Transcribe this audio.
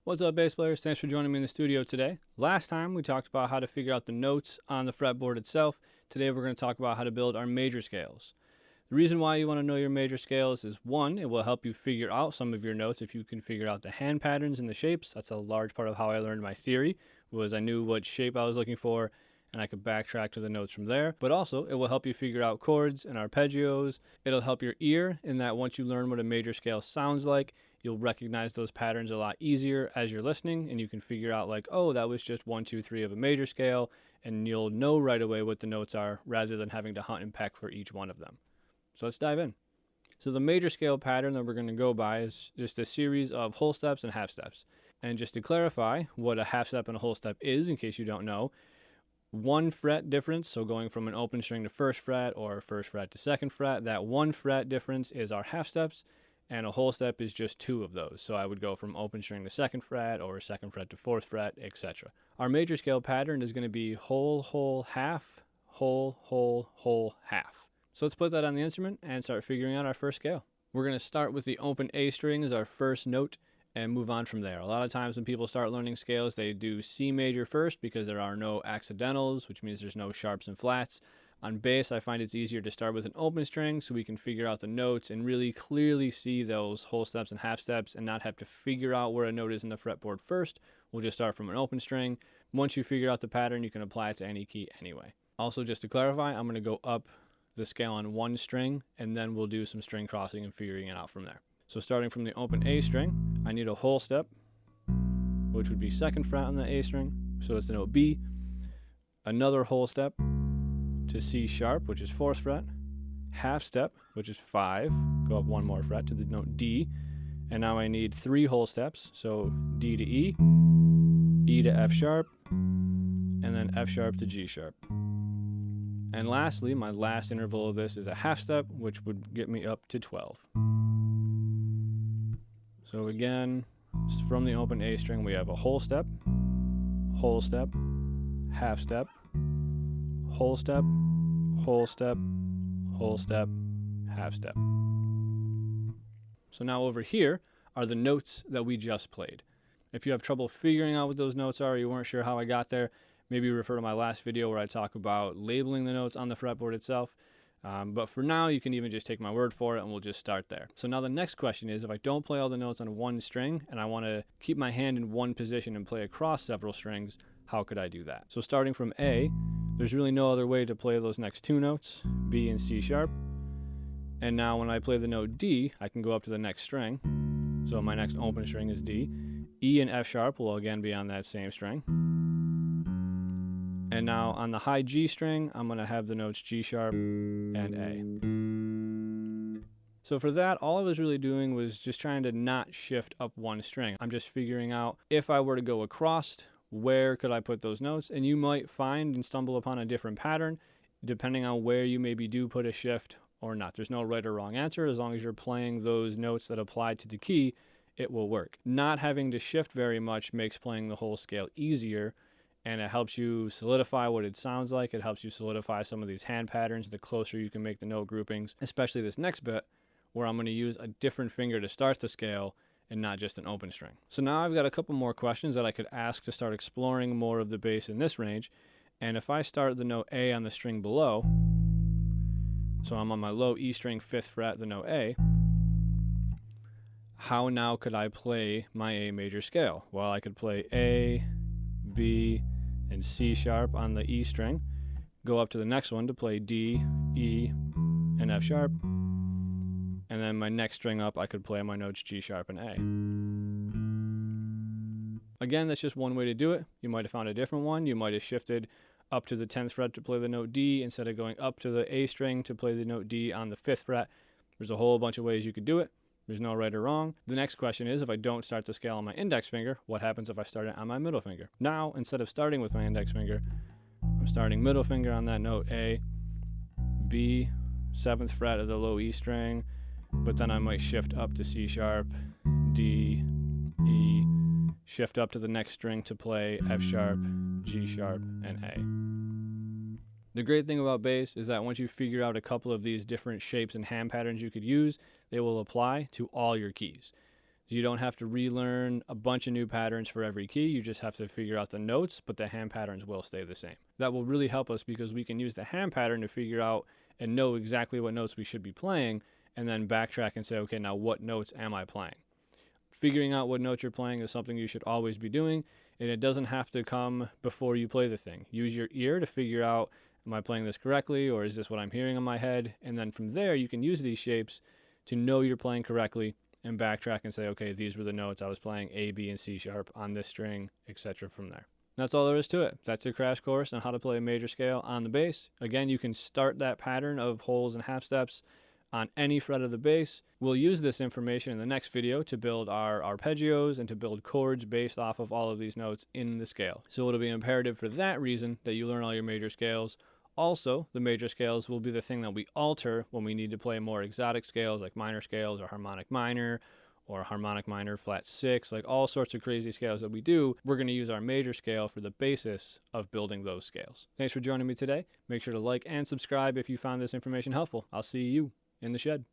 What's up, bass players? Thanks for joining me in the studio today. Last time we talked about how to figure out the notes on the fretboard itself. Today we're going to talk about how to build our major scales. The reason why you want to know your major scales is, one, it will help you figure out some of your notes if you can figure out the hand patterns and the shapes. That's a large part of how I learned my theory, was I knew what shape I was looking for and I could backtrack to the notes from there. But also, it will help you figure out chords and arpeggios. It'll help your ear in that once you learn what a major scale sounds like, you'll recognize those patterns a lot easier as you're listening, and you can figure out like, oh, that was just 1, 2, 3 of a major scale, and you'll know right away what the notes are rather than having to hunt and peck for each one of them. So let's dive in. So the major scale pattern that we're going to go by is just a series of whole steps and half steps. And just to clarify what a half step and a whole step is, in case you don't know, 1 fret difference, so going from an open string to first fret or first fret to second fret, that 1 fret difference is our half steps, and a whole step is just 2 of those. So I would go from open string to second fret or second fret to fourth fret, etc. Our major scale pattern is going to be whole, whole, half, whole, whole, whole, half. So let's put that on the instrument and start figuring out our first scale. We're going to start with the open A string as our first note and move on from there. A lot of times when people start learning scales, they do C major first because there are no accidentals, which means there's no sharps and flats. On bass, I find it's easier to start with an open string so we can figure out the notes and really clearly see those whole steps and half steps and not have to figure out where a note is in the fretboard first. We'll just start from an open string. Once you figure out the pattern, you can apply it to any key anyway. Also, just to clarify, I'm going to go up the scale on 1 string, and then we'll do some string crossing and figuring it out from there. So starting from the open A string, I need a whole step, which would be second fret on the A string, so it's the note B. Another whole step to C sharp, which is 4th fret. Half step, which is 5, go up 1 more fret to the note D. And now I need 3 whole steps, so D to E, E to F sharp, and then F sharp to G sharp. And lastly, my last interval of this is a half step, which would get me up to 12. So again, from the open A string, we have a whole step, half step, whole step, whole step, whole step, half step. So now over here are the notes that we just played. If you have trouble figuring out what those notes are, or you weren't sure how I got there, maybe refer to my last video where I talk about labeling the notes on the fretboard itself. But for now, you can even just take my word for it and we'll just start there. So now the next question is, if I don't play all the notes on 1 string and I want to keep my hand in one position and play across several strings, how could I do that? So starting from A, there's really no other way to play those next 2 notes, B and C sharp. And now when I play the note D, I can go up to the next string. So my next open string is D. E and F sharp will again be on that same string. And now on the high G string, I'm going to have the notes G sharp and A. So for that, all I was really doing was just trying to not shift up 1 string. I'm just figuring out if I were to go across, where could I put those notes? And you might find and stumble upon a different pattern depending on where you maybe do put a shift or not. There's no right or wrong answer. As long as you're playing those notes that apply to the key, it will work. Not having to shift very much makes playing the whole scale easier, and it helps you solidify what it sounds like. It helps you solidify some of these hand patterns the closer you can make the note groupings, especially this next bit where I'm going to use a different finger to start the scale and not just an open string. So now I've got a couple more questions that I could ask to start exploring more of the bass in this range. And if I start the note A on the string below, so I'm on my low E string 5th fret, the note A, how now could I play my A major scale? Well, I could play A, B, and C sharp on the E string, go up to the next one to play D, E, and F sharp, and then my next string up I could play my notes G sharp and A. Again, that's just one way to do it. You might have found a different one. You might have shifted up to the 10th fret to play the note D instead of going up to the A string to play the note D on the 5th fret. There's a whole bunch of ways you could do it. There's no right or wrong. The next question is, if I don't start the scale on my index finger, what happens if I start it on my middle finger? Now, instead of starting with my index finger, I'm starting middle finger on that note A, B, 7th fret of the low E string, but then I might shift up to C sharp, D, E, shift up to the next string to play F sharp, G sharp, and A. The great thing about bass is that once you figure out a couple of these different shapes and hand patterns you could use, they will apply to all your keys. So you don't have to relearn a bunch of new patterns for every key. You just have to figure out the notes, but the hand patterns will stay the same. That will really help us because we can use the hand pattern to figure out and know exactly what notes we should be playing, and then backtrack and say, okay, now what notes am I playing? Figuring out what notes you're playing is something you should always be doing, and it doesn't have to come before you play the thing. Use your ear to figure out, am I playing this correctly, or is this what I'm hearing in my head? And then from there, you can use these shapes to know you're playing correctly and backtrack and say, okay, these were the notes I was playing, A, B, and C sharp on this string, etc. from there. That's all there is to it. That's your crash course on how to play a major scale on the bass. Again, you can start that pattern of wholes and half steps on any fret of the bass. We'll use this information in the next video to build our arpeggios and to build chords based off of all of these notes in the scale. So it'll be imperative for that reason that you learn all your major scales. Also, the major scales will be the thing that we alter when we need to play more exotic scales like minor scales or harmonic minor flat 6, like all sorts of crazy scales that we do. We're going to use our major scale for the basis of building those scales. Thanks for joining me today. Make sure to like and subscribe if you found this information helpful. I'll see you in the shed.